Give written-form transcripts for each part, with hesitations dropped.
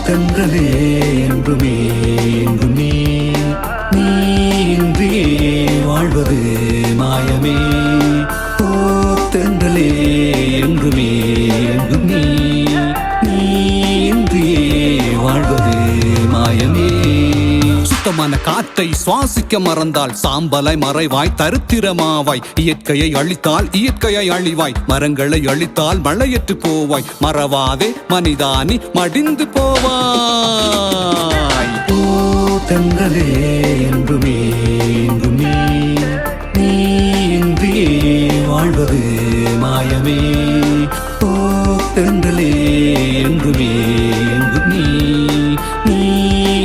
தென்றலே என்றுமே என்றும் நீ இன்றியே வாழ்வது மாயமே. ஓ தென்றலே என்றுமே என்றும் நீ இன்றியே வாழ்வது மாயமே. சுத்தமான காற்றை சுவாசிக்க மறந்தால் சாம்பலை மறைவாய் தரித்திரமாவாய். இயற்கையை அழித்தால் இயற்கையை அழிவாய். மரங்களை அழித்தால் மழையற்று போவாய். மறவாதே மனிதானி மடிந்து போவாய். ஓ தென்றலே என்றுமே என்றும் நீ இன்றியே வாழ்வது மாயமே. ஓ தென்றலே என்றுமே என்றும் நீ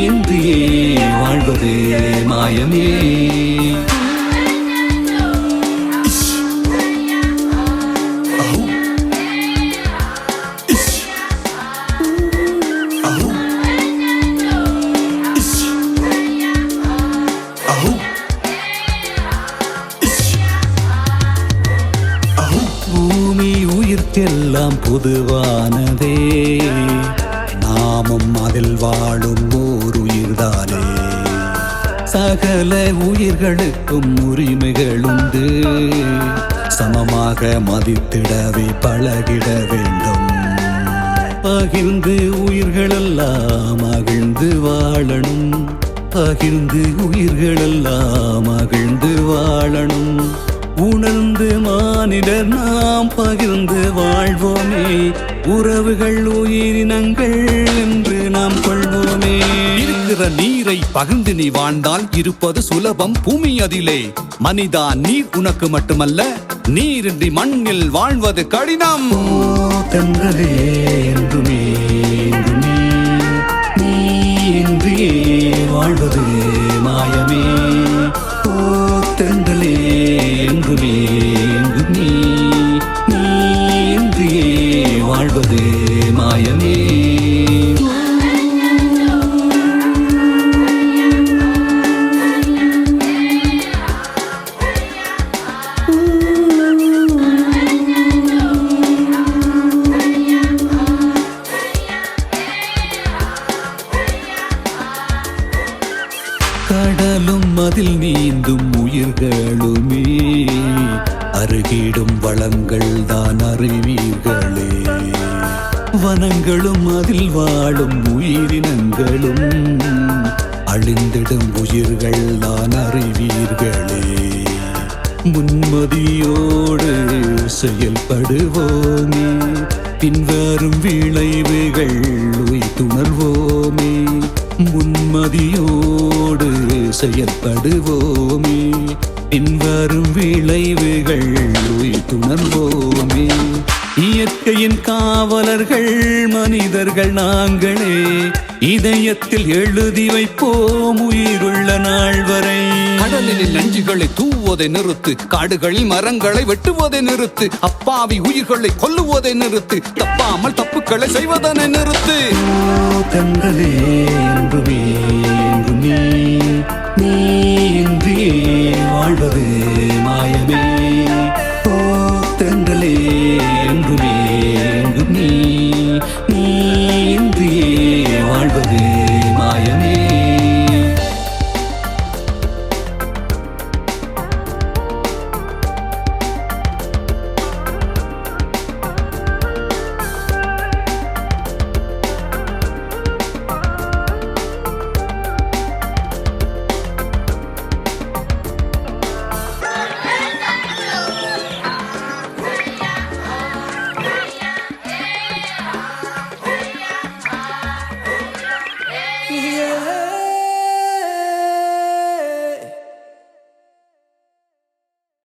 இன்றியே வாழ்வது மாயமே. பூமி உயிர்க்கெல்லாம் பொதுவானதே. நாமும் அதில் வாழும் ஓர் உயிர்தானே. சகல உயிர்களுக்கும் உரிமைகள் உண்டு. சமமாக மதித்திடவே பழகிட வேண்டும். பகிர்ந்து உயிர்களெல்லாம் மகிழ்ந்து வாழணும். பகிர்ந்து உயிர்களெல்லாம் மகிழ்ந்து வாழணும். உணர்ந்து மானிடர் நாம் பகிர்ந்து வாழ்வோமே. உறவுகள் உயிரினங்கள் என்று நாம் கொள்வோமே. இருக்கிற நீரை பகிர்ந்து நீ வாழ்ந்தால் இருப்பது சுலபம் பூமி அதிலே. மனிதா நீர் உனக்கு மட்டுமல்ல, நீரின்றி மண்ணில் வாழ்வது கடினம். தென்றலே என்றுமே நீ இன்றியே வாழ்வது மாயமே. ஓ தென்றலே என்றுமே நீ இன்றியே வாழ்வது மாயமே. கடலும் அதில் நீந்தும் உயிர்களுமே. அருகிடும் வளங்கள் தான் அறிவீர்களே. வனங்களும் அதில் வாழும் உயிரினங்களும் அழிந்திடும் உயிர்கள் தான் அறிவீர்களே. முன்மதியோடு செயல்படுவோமே. பின்வரும் விளைவுகள் உய்த்துணர்வோமே. முன்மதியோடு செயல்படுவோமே. பின்வரும் விளைவுகள் உய்த்துணர்வோமே. இயற்கையின் காவலர்கள் மனிதர்கள் நாங்களே. இதயத்தில் எழுதி வைப்போம் உயிருள்ள நாள் வரை. கடலில் நஞ்சுகளை தூவுவதை நிறுத்து. காடுகளில் மரங்களை வெட்டுவதை நிறுத்து. அப்பாவி உயிர்களை கொல்லுவதை நிறுத்து. தப்பாமல் தப்புக்களை செய்வதனை நிறுத்து. தென்றலே என்றுமே என்றும் நீ இன்றியே வாழ்வது மாயமே.